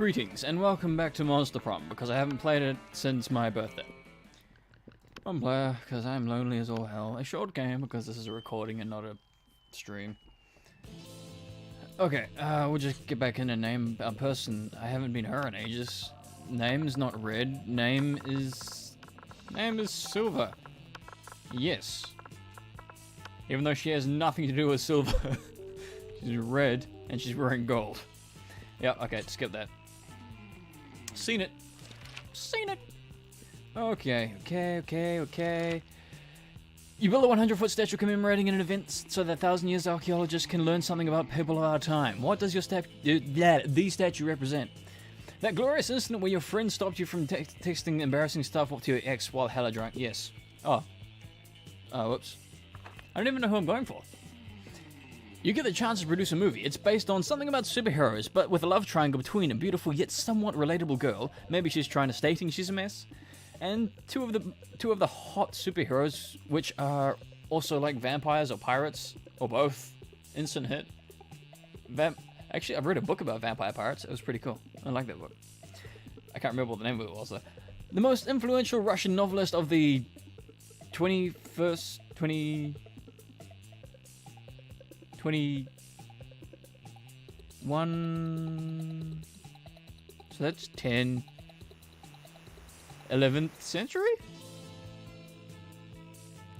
Greetings and welcome back to Monster Prom, because I haven't played it since my birthday. One player, because I'm lonely as all hell. A short game, because this is a recording and not a stream. Okay, we'll just get back in and name a person. I haven't been her in ages. Name's not red. Name is Silver. Yes. Even though she has nothing to do with silver. She's red and she's wearing gold. Yeah, okay, skip that. Seen it. Seen it. Okay. You build a 100-foot statue commemorating an event so that 1,000 years archaeologists can learn something about people of our time. What does your the statue represent? That glorious incident where your friend stopped you from texting embarrassing stuff up to your ex while hella drunk. Yes. Oh, whoops. I don't even know who I'm going for. You get the chance to produce a movie. It's based on something about superheroes, but with a love triangle between a beautiful yet somewhat relatable girl. Maybe she's trying to stating she's a mess. And two of the hot superheroes, which are also like vampires or pirates, or both. Instant hit. Actually, I've read a book about vampire pirates. It was pretty cool. I like that book. I can't remember what the name of it was, though. The most influential Russian novelist of the 21. So that's 11th century?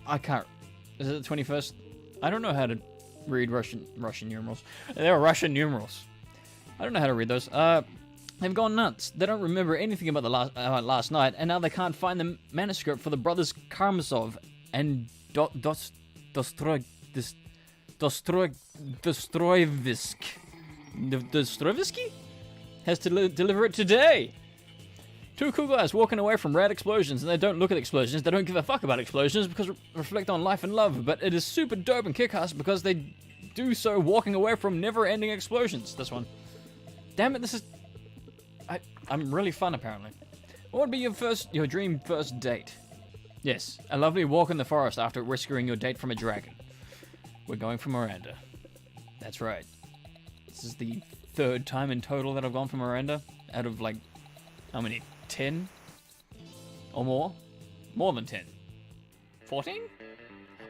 I can't. Is it the 21st? I don't know how to read Russian numerals. They're Russian numerals. I don't know how to read those. They've gone nuts. They don't remember anything about the last night, and now they can't find the manuscript for the brothers Karamazov and Dostoevsky has to deliver it today. Two cool guys walking away from rad explosions, and they don't look at explosions. They don't give a fuck about explosions because reflect on life and love. But it is super dope and kick-ass because they do so walking away from never-ending explosions. This one. Damn it, this is... I'm really fun, apparently. What would be your dream first date? Yes, a lovely walk in the forest after rescuing your date from a dragon. We're going for Miranda. That's right. This is the third time in total that I've gone for Miranda. Out of, like, how many? 10? Or more? More than 10. 14?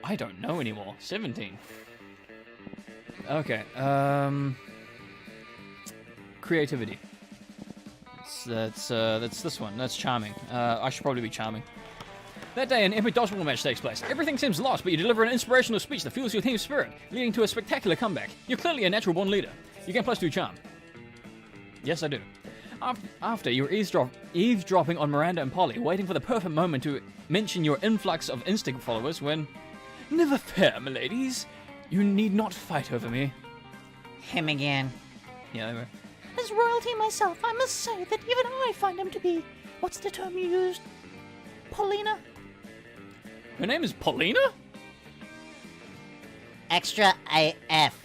I don't know anymore. 17. Okay, creativity. That's this one. That's charming. I should probably be charming. That day, an epic dodgeball match takes place. Everything seems lost, but you deliver an inspirational speech that fuels your team's spirit, leading to a spectacular comeback. You're clearly a natural-born leader. You get +2 charm. Yes, I do. After, you're eavesdropping on Miranda and Polly, waiting for the perfect moment to mention your influx of instinct followers when... Never fear, miladies. You need not fight over me. Him again. Yeah, anyway. As royalty myself, I must say that even I find him to be... What's the term you used? Paulina? Her name is Paulina? Extra AF.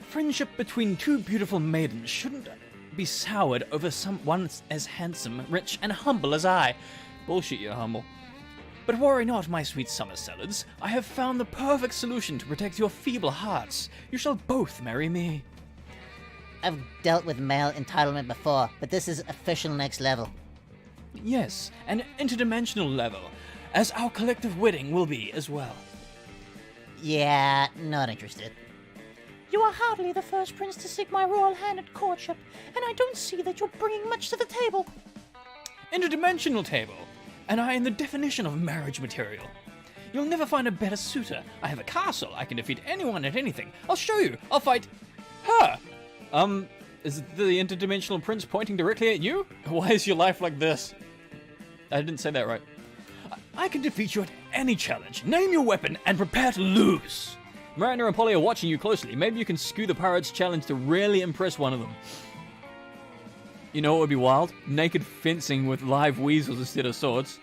Friendship between two beautiful maidens shouldn't be soured over someone as handsome, rich, and humble as I. Bullshit, you're humble. But worry not, my sweet summer salads. I have found the perfect solution to protect your feeble hearts. You shall both marry me. I've dealt with male entitlement before, but this is official next level. Yes, an interdimensional level, as our collective wedding will be as well. Yeah, not interested. You are hardly the first prince to seek my royal hand at courtship, and I don't see that you're bringing much to the table. Interdimensional table, and I am the definition of marriage material. You'll never find a better suitor. I have a castle. I can defeat anyone at anything. I'll show you. I'll fight her. Is the interdimensional prince pointing directly at you? Why is your life like this? I didn't say that right. I can defeat you at any challenge. Name your weapon and prepare to lose. Miranda and Polly are watching you closely. Maybe you can skew the pirates' challenge to really impress one of them. You know what would be wild? Naked fencing with live weasels instead of swords.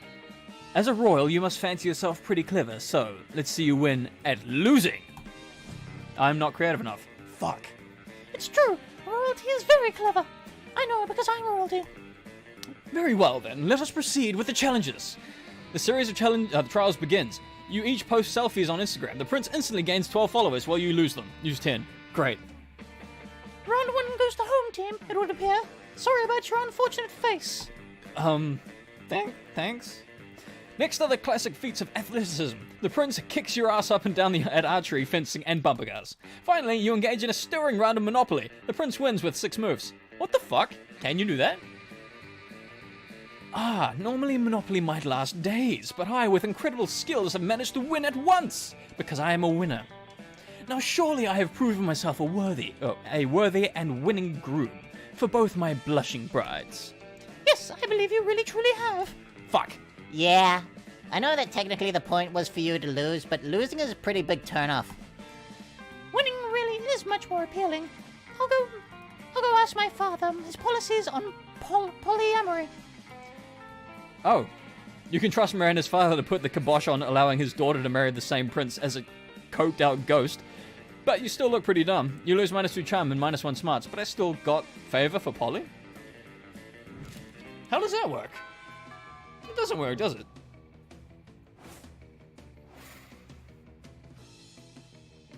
As a royal, you must fancy yourself pretty clever, so let's see you win at losing. I'm not creative enough. Fuck. It's true. Royalty is very clever. I know because I'm royalty. Very well then, let us proceed with the challenges. The series of trials begins. You each post selfies on Instagram. The prince instantly gains 12 followers while you lose them. Use 10. Great. Round 1 goes to home team, it would appear. Sorry about your unfortunate face. Thanks. Next are the classic feats of athleticism. The prince kicks your ass up and down at archery, fencing, and bumper cars. Finally, you engage in a stirring round of Monopoly. The prince wins with 6 moves. What the fuck? Can you do that? Normally Monopoly might last days, but I, with incredible skills, have managed to win at once, because I am a winner. Now surely I have proven myself a worthy and winning groom for both my blushing brides. Yes, I believe you really truly have. Fuck. Yeah. I know that technically the point was for you to lose, but losing is a pretty big turnoff. Winning really is much more appealing. I'll go ask my father his policies on polyamory. Oh, you can trust Miranda's father to put the kibosh on allowing his daughter to marry the same prince as a coked out ghost. But you still look pretty dumb. You lose -2 charm and -1 smarts, but I still got favor for poly? How does that work? It doesn't work, does it?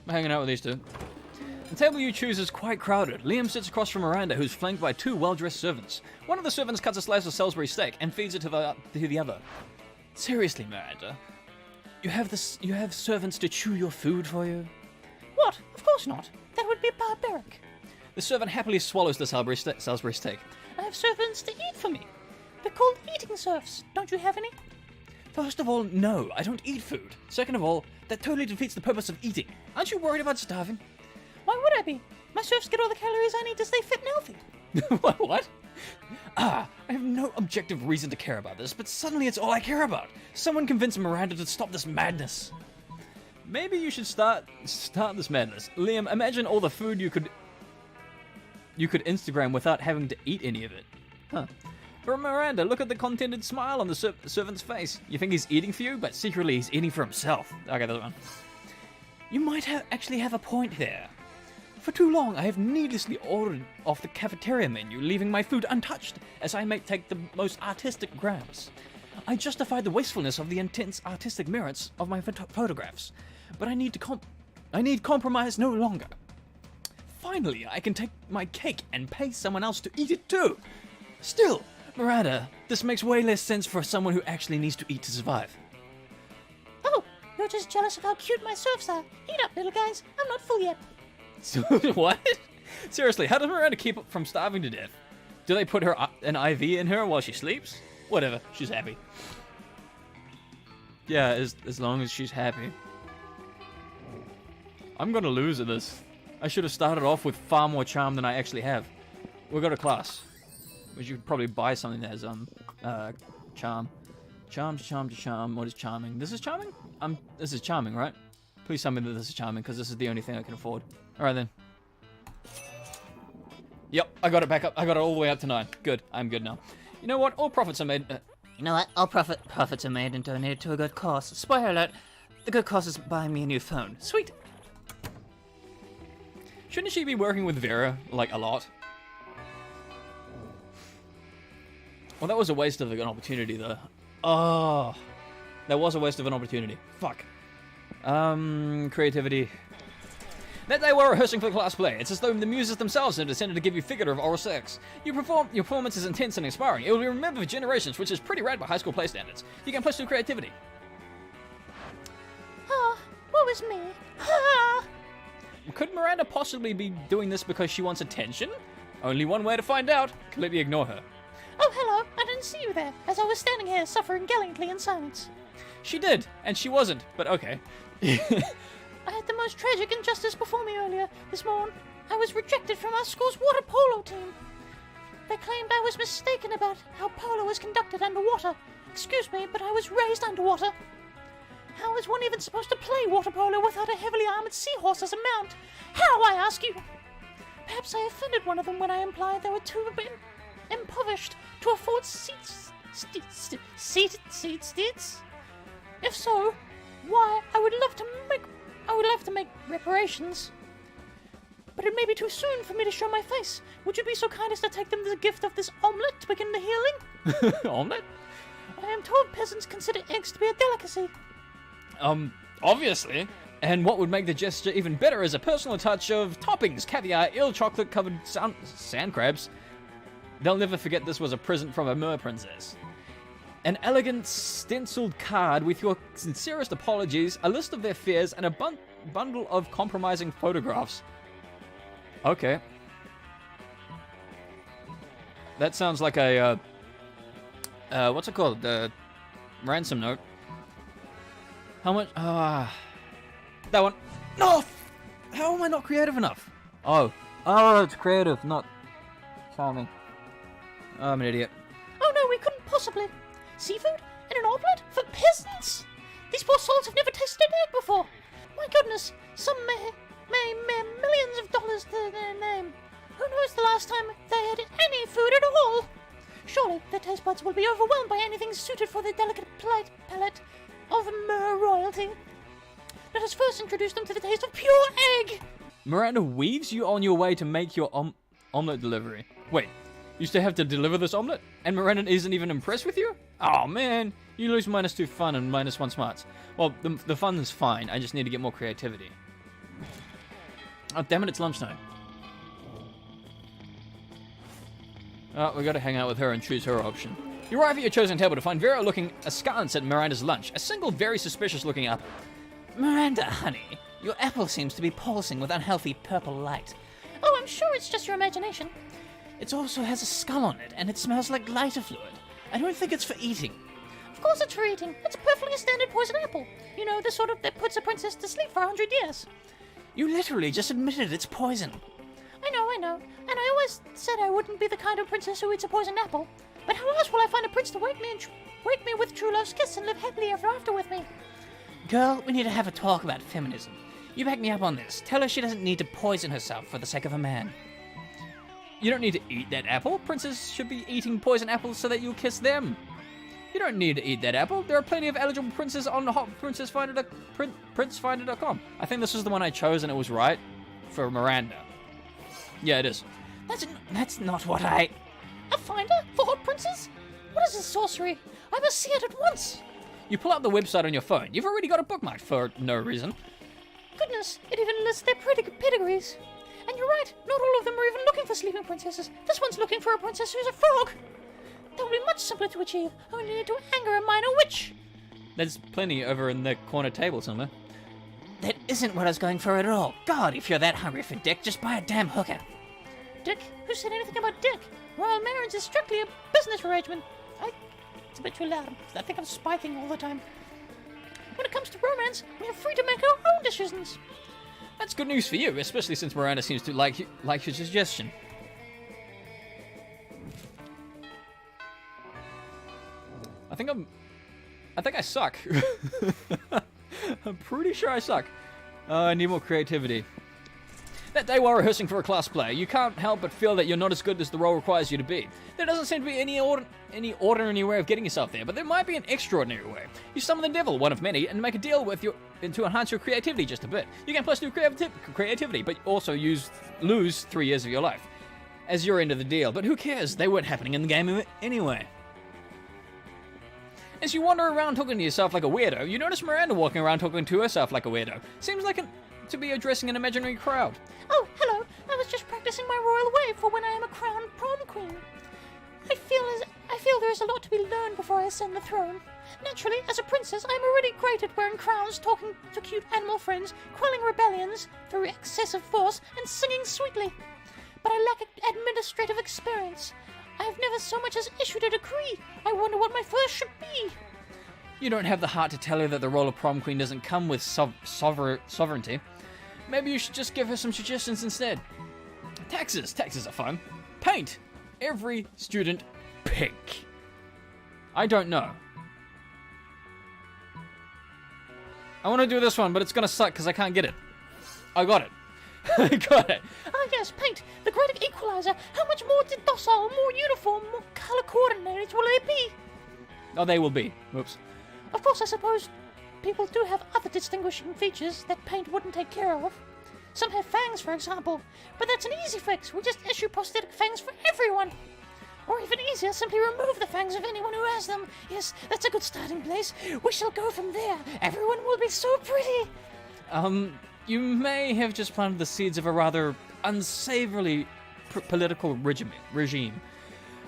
I'm hanging out with these two. The table you choose is quite crowded. Liam sits across from Miranda, who's flanked by 2 well-dressed servants. One of the servants cuts a slice of Salisbury steak and feeds it to the other. Seriously, Miranda, you have servants to chew your food for you? What? Of course not. That would be barbaric. The servant happily swallows the Salisbury steak. I have servants to eat for me. They're called eating serfs. Don't you have any? First of all, no, I don't eat food. Second of all, that totally defeats the purpose of eating. Aren't you worried about starving? Why would I be? My serfs get all the calories I need to stay fit and healthy. What? I have no objective reason to care about this, but suddenly it's all I care about. Someone convince Miranda to stop this madness. Maybe you should start this madness. Liam, imagine all the food you could Instagram without having to eat any of it. Huh. For Miranda, look at the contented smile on the servant's face. You think he's eating for you, but secretly he's eating for himself. Okay, that's one. You might actually have a point there. For too long, I have needlessly ordered off the cafeteria menu, leaving my food untouched, as I might take the most artistic grabs. I justified the wastefulness of the intense artistic merits of my photographs, but I need compromise no longer. Finally, I can take my cake and pay someone else to eat it too. Still, Miranda, this makes way less sense for someone who actually needs to eat to survive. Oh, you're just jealous of how cute my serfs are. Eat up, little guys. I'm not full yet. What? Seriously, how does Miranda keep from starving to death? Do they put an IV in her while she sleeps? Whatever, she's happy. Yeah, as long as she's happy. I'm gonna lose at this. I should have started off with far more charm than I actually have. We'll go to class. We should probably buy something that has charm. Charm. What is charming? This is charming? This is charming, right? Please tell me that this is charming, because this is the only thing I can afford. Alright then. Yep, I got it back up. I got it all the way up to 9. Good. I'm good now. You know what? All profits are made... You know what? All profits are made and donated to a good cause. Spoiler alert, the good cause is buying me a new phone. Sweet. Shouldn't she be working with Vera, like, a lot? Well, that was a waste of an opportunity, though. Oh. That was a waste of an opportunity. Fuck. Creativity. That day we're rehearsing for class play. It's as though the muses themselves have descended to give you figure of oral sex. Your performance is intense and inspiring. It will be remembered for generations, which is pretty rad by high school play standards. You can +2 creativity. What was me? Could Miranda possibly be doing this because she wants attention? Only one way to find out. Completely ignore her. Oh, hello. I didn't see you there, as I was standing here suffering gallantly in silence. She did, and she wasn't, but okay. I had the most tragic injustice before me earlier this morning. I was rejected from our school's water polo team. They claimed I was mistaken about how polo was conducted underwater. Excuse me, but I was raised underwater. How is one even supposed to play water polo without a heavily armored seahorse as a mount? How, I ask you? Perhaps I offended one of them when I implied they were too impoverished to afford seats. If so, why, I would love to make reparations. But it may be too soon for me to show my face. Would you be so kind as to take them the gift of this omelette to begin the healing? Omelette? I am told peasants consider eggs to be a delicacy. Obviously. And what would make the gesture even better is a personal touch of toppings, caviar, eel chocolate-covered sand crabs. They'll never forget this was a present from a mer princess. An elegant stenciled card with your sincerest apologies, a list of their fears, and a bundle of compromising photographs. Okay. That sounds like a, what's it called? The ransom note. How much? That one. No! How am I not creative enough? Oh, it's creative, not charming. Oh, I'm an idiot. Oh no, we couldn't possibly. Seafood? In an omelette? For peasants? These poor souls have never tasted an egg before. My goodness, some may millions of dollars to their name. Who knows the last time they had any food at all? Surely their taste buds will be overwhelmed by anything suited for the delicate palate of mer royalty. Let us first introduce them to the taste of pure egg. Miranda weaves you on your way to make your omelette delivery. Wait, you still have to deliver this omelette? And Miranda isn't even impressed with you? Oh man, you lose -2 fun and -1 smarts. Well, the fun is fine, I just need to get more creativity. Oh damn it, it's lunchtime. Oh, we gotta hang out with her and choose her option. You arrive at your chosen table to find Vera looking askance at Miranda's lunch. A single very suspicious looking apple. Miranda, honey, your apple seems to be pulsing with unhealthy purple light. Oh, I'm sure it's just your imagination. It also has a skull on it, and it smells like lighter fluid. I don't think it's for eating. Of course it's for eating. It's perfectly a standard poison apple. You know, the sort of that puts a princess to sleep for 100 years. You literally just admitted it's poison. I know. And I always said I wouldn't be the kind of princess who eats a poisoned apple. But how else will I find a prince to wake me with true love's kiss and live happily ever after with me? Girl, we need to have a talk about feminism. You back me up on this. Tell her she doesn't need to poison herself for the sake of a man. You don't need to eat that apple. Princes should be eating poison apples so that you'll kiss them. You don't need to eat that apple. There are plenty of eligible princes on the hot princefinder.com. I think this is the one I chose and it was right for Miranda. Yeah, it is. That's not what I... A finder for hot princes? What is this sorcery? I must see it at once. You pull out the website on your phone. You've already got it bookmarked for no reason. Goodness, it even lists their pedigrees. And you're right, not all of them are even looking for sleeping princesses. This one's looking for a princess who's a frog. That will be much simpler to achieve. I only need to anger a minor witch. There's plenty over in the corner table somewhere. That isn't what I was going for at all. God, if you're that hungry for dick, just buy a damn hooker. Dick? Who said anything about dick? Royal marriage is strictly a business arrangement. It's a bit too loud. I think I'm spiking all the time. When it comes to romance, we are free to make our own decisions. That's good news for you, especially since Miranda seems to like your suggestion. I think I suck. I'm pretty sure I suck. I need more creativity. That day while rehearsing for a class play, you can't help but feel that you're not as good as the role requires you to be. There doesn't seem to be any ordinary way of getting yourself there, but there might be an extraordinary way. You summon the devil, one of many, and make a deal with to enhance your creativity just a bit. You can plus new creativity, but also lose 3 years of your life as your end of the deal. But who cares? They weren't happening in the game anyway. As you wander around talking to yourself like a weirdo, you notice Miranda walking around talking to herself like a weirdo. Seems like to be addressing an imaginary crowd. Oh, hello. I was just practicing my royal wave for when I am a crowned prom queen. I feel there is a lot to be learned before I ascend the throne. Naturally, as a princess, I am already great at wearing crowns, talking to cute animal friends, quelling rebellions through excessive force, and singing sweetly. But I lack administrative experience. I have never so much as issued a decree. I wonder what my first should be. You don't have the heart to tell her that the role of prom queen doesn't come with sovereignty. Maybe you should just give her some suggestions instead. Taxes are fun. Paint every student pink. I don't know. I want to do this one, but it's gonna suck because I can't get it. I got it. I got it. Ah yes, paint, the great equalizer. How much more docile, more uniform, more color coordinated will they be? Oh, they will be. Whoops. Of course, I suppose people do have other distinguishing features that paint wouldn't take care of. Some have fangs, for example, but that's an easy fix. We just issue prosthetic fangs for everyone. Or even easier, simply remove the fangs of anyone who has them. Yes, that's a good starting place. We shall go from there. Everyone will be so pretty. You may have just planted the seeds of a rather unsavory political regime.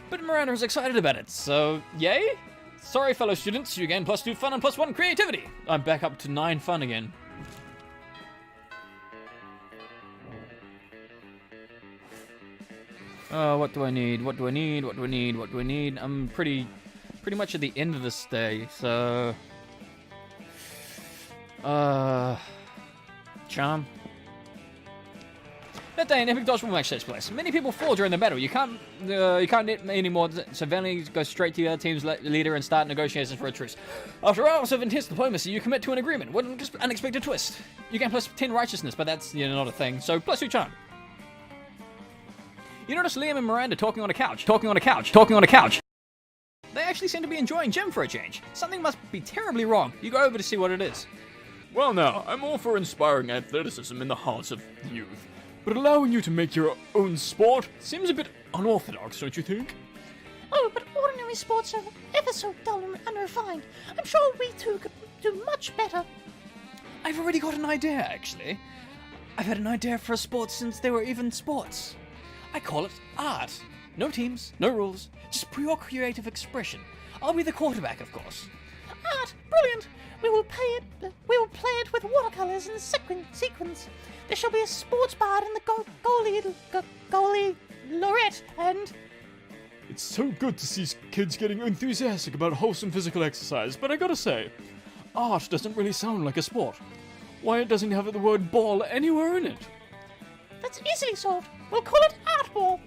But Miranda is excited about it, so yay? Sorry, fellow students, you gain +2 fun and +1 creativity. I'm back up to 9 fun again. What do I need? What do I need? What do I need? What do I need? I'm pretty much at the end of this day, so... Charm. That day, an epic dodgeball match takes place. Many people fall during the battle. You can't get any more, so Vanley goes straight to the other team's leader and start negotiations for a truce. After hours of intense diplomacy, you commit to an agreement. What an unexpected twist. You gain +10 righteousness, but that's, not a thing, so +2 charm. You notice Liam and Miranda talking on a couch. They actually seem to be enjoying gym for a change. Something must be terribly wrong. You go over to see what it is. Well now, I'm all for inspiring athleticism in the hearts of youth. But allowing you to make your own sport seems a bit unorthodox, don't you think? Oh, but ordinary sports are ever so dull and unrefined. I'm sure we two could do much better. I've already got an idea, actually. I've had an idea for a sport since there were even sports. I call it art. No teams, no rules, just pure creative expression. I'll be the quarterback, of course. Art, brilliant! We will play it with watercolors and sequins. There shall be a sports bard and the goalie Lorette, and... It's so good to see kids getting enthusiastic about wholesome physical exercise, but I gotta say, art doesn't really sound like a sport. Why it doesn't have the word ball anywhere in it? That's easily solved. We'll call it art ball.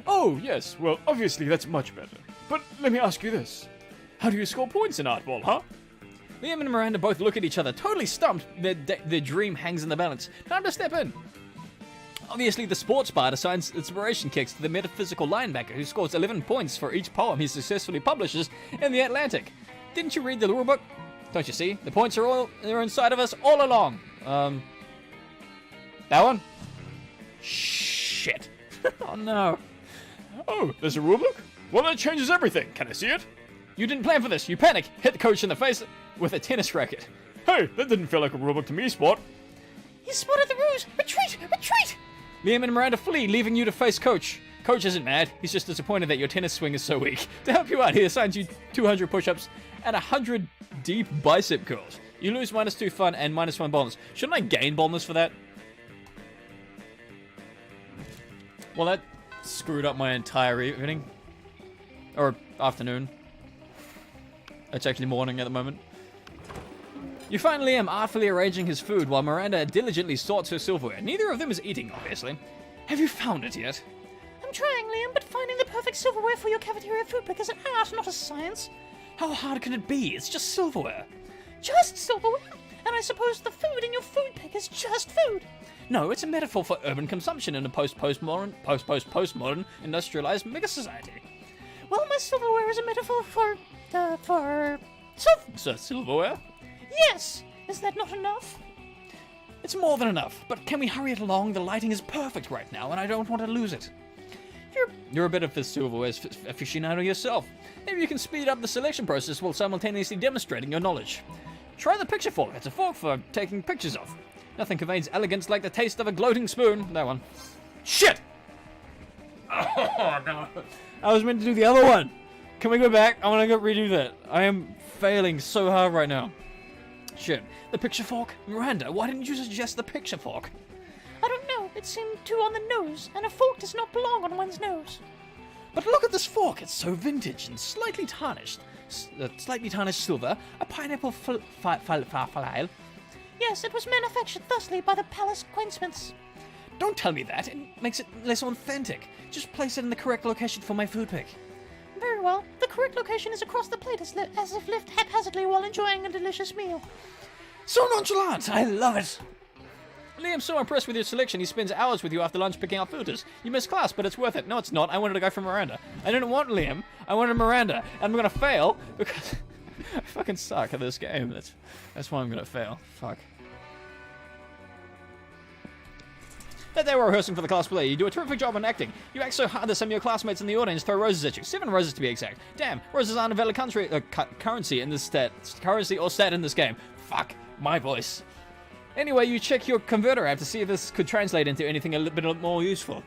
Oh, yes, well, obviously that's much better. But let me ask you this. How do you score points in art ball, huh? Liam and Miranda both look at each other, totally stumped. Their dream hangs in the balance. Time to step in. Obviously, the sports bard assigns inspiration kicks to the metaphysical linebacker who scores 11 points for each poem he successfully publishes in the Atlantic. Didn't you read the rulebook? Don't you see? The points are inside of us all along. That one? Shit. Oh no. Oh, there's a rulebook? Well, that changes everything. Can I see it? You didn't plan for this. You panic, hit the coach in the face with a tennis racket. Hey, that didn't feel like a rulebook to me, Spot. You spotted the ruse! Retreat! Retreat! Liam and Miranda flee, leaving you to face Coach. Coach isn't mad. He's just disappointed that your tennis swing is so weak. To help you out, he assigns you 200 push-ups and 100 deep bicep curls. You lose -2 fun and -1 boldness. Shouldn't I gain boldness for that? Well, that screwed up my entire evening. Or afternoon. It's actually morning at the moment. You find Liam artfully arranging his food while Miranda diligently sorts her silverware. Neither of them is eating, obviously. Have you found it yet? I'm trying, Liam, but finding the perfect silverware for your cafeteria food pick is an art, not a science. How hard can it be? It's just silverware. Just silverware? And I suppose the food in your food pick is just food. No, it's a metaphor for urban consumption in a post-postmodern industrialized mega society. Well, my silverware is a metaphor for Silverware? Yes! Is that not enough? It's more than enough, but can we hurry it along? The lighting is perfect right now, and I don't want to lose it. You're a bit of a silverware aficionado yourself. Maybe you can speed up the selection process while simultaneously demonstrating your knowledge. Try the picture fork. It's a fork for taking pictures of. Nothing conveys elegance like the taste of a gloating spoon. That one. Shit! Oh, no. I was meant to do the other one. Can we go back? I want to go redo that. I am failing so hard right now. Shit. The picture fork? Miranda, why didn't you suggest the picture fork? I don't know. It seemed too on the nose, and a fork does not belong on one's nose. But look at this fork. It's so vintage and slightly tarnished. Slightly tarnished silver. A pineapple file. Yes, it was manufactured thusly by the palace quainsmiths. Don't tell me that. It makes it less authentic. Just place it in the correct location for my food pick. Very well. The correct location is across the plate as if left haphazardly while enjoying a delicious meal. So nonchalant! I love it! Liam's so impressed with your selection, he spends hours with you after lunch picking out fooders. You missed class, but it's worth it. No, it's not. I wanted to go for Miranda. I didn't want Liam. I wanted Miranda. And I'm gonna fail because I fucking suck at this game. That's why I'm gonna fail. Fuck. That day we're rehearsing for the class play. You do a terrific job on acting. You act so hard that some of your classmates in the audience throw roses at you. 7 roses to be exact. Damn, roses aren't a valid currency in this currency or stat in this game. Fuck, my voice. Anyway, you check your converter app to see if this could translate into anything a little bit more useful.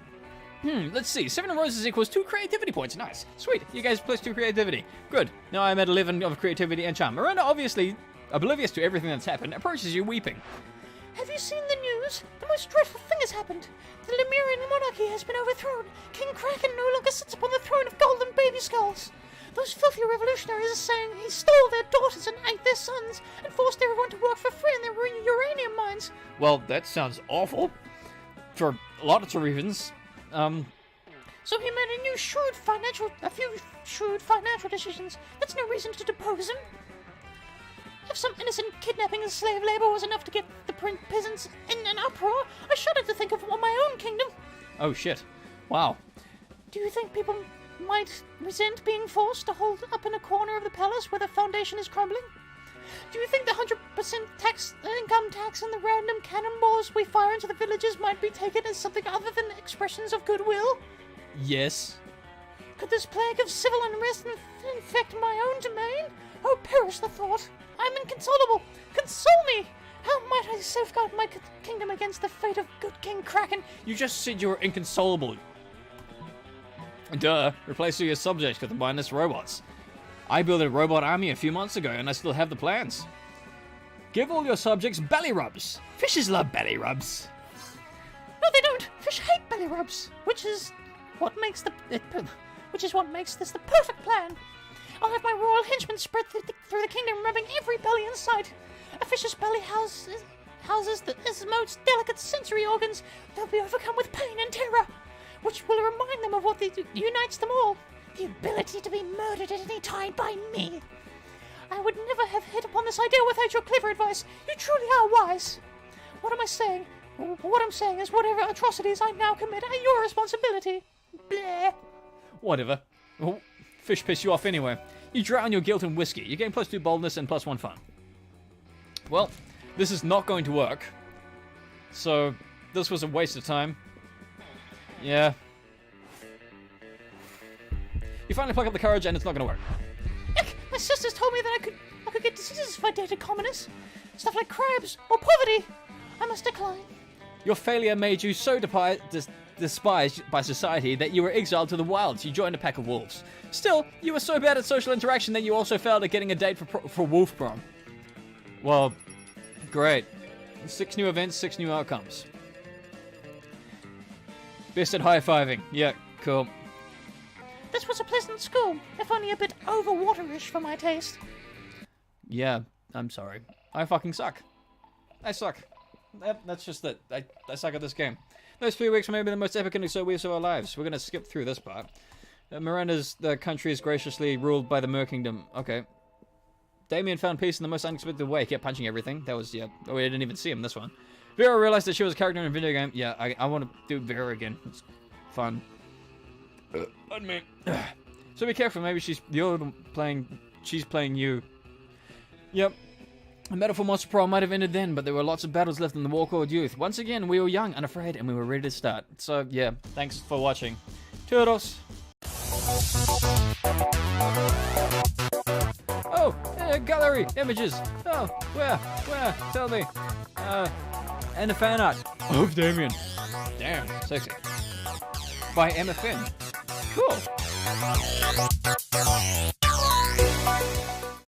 Let's see. 7 roses equals 2 creativity points. Nice. Sweet. You guys plus 2 creativity. Good. Now I'm at 11 of creativity and charm. Miranda, obviously oblivious to everything that's happened, approaches you weeping. Have you seen the news? The most dreadful thing has happened. The Lemurian monarchy has been overthrown. King Kraken no longer sits upon the throne of golden baby skulls. Those filthy revolutionaries are saying he stole their daughters and ate their sons and forced everyone to work for free in their uranium mines. Well, that sounds awful. For lots of reasons. So he made a few shrewd financial decisions. That's no reason to depose him. If some innocent kidnapping and slave labor was enough to get the peasants in an uproar, I shudder to think of my own kingdom. Oh shit. Wow. Do you think people might resent being forced to hold up in a corner of the palace where the foundation is crumbling? Do you think the 100% income tax and the random cannonballs we fire into the villages might be taken as something other than expressions of goodwill? Yes. Could this plague of civil unrest infect my own domain? Oh, perish the thought! I'm inconsolable! Console me! How might I safeguard my kingdom against the fate of good King Kraken? You just said you were inconsolable. Duh. Replace all your subjects with mindless robots. I built a robot army a few months ago and I still have the plans. Give all your subjects belly rubs. Fishes love belly rubs. No, they don't. Fish hate belly rubs, which is what makes this the perfect plan. I'll have my royal henchmen spread through the kingdom, rubbing every belly in sight. A fish's belly houses its most delicate sensory organs. They'll be overcome with pain and terror, which will remind them of what unites them all. The ability to be murdered at any time by me. I would never have hit upon this idea without your clever advice. You truly are wise. What am I saying? What I'm saying is whatever atrocities I now commit are your responsibility. Bleh. Whatever. Oh, fish piss you off anyway. You drown your guilt in whiskey. You gain +2 boldness and +1 fun. Well, this is not going to work. So, this was a waste of time. Yeah. You finally pluck up the courage and it's not going to work. Eck, my sisters told me that I could get diseases if I dated commoners. Stuff like crabs or poverty. I must decline. Your failure made you so despised by society that you were exiled to the wilds. You joined a pack of wolves. Still, you were so bad at social interaction that you also failed at getting a date for wolf prom. Well, great. 6 new events, 6 new outcomes. Best at high-fiving. Yeah, cool. This was a pleasant school, if only a bit over-waterish for my taste. Yeah, I'm sorry. I fucking suck. I suck. That's just it. I suck at this game. Those 3 weeks were maybe the most epic and so weeks of our lives. We're gonna skip through this part. The country is graciously ruled by the Mer Kingdom. Okay. Damien found peace in the most unexpected way. He kept punching everything. That was, yeah. Oh, we didn't even see him this one. Vera realized that she was a character in a video game. Yeah, I want to do Vera again. It's fun. Pardon me. So be careful. Maybe she's playing you. Yep. The battle for Monster Prom might have ended then, but there were lots of battles left in the war-called youth. Once again, we were young, unafraid, and we were ready to start. So, yeah, thanks for watching. Toodles! Oh, gallery, images. Oh, where? Tell me. And the fan art of Damien. Damn, sexy. By Emma Finn. Cool.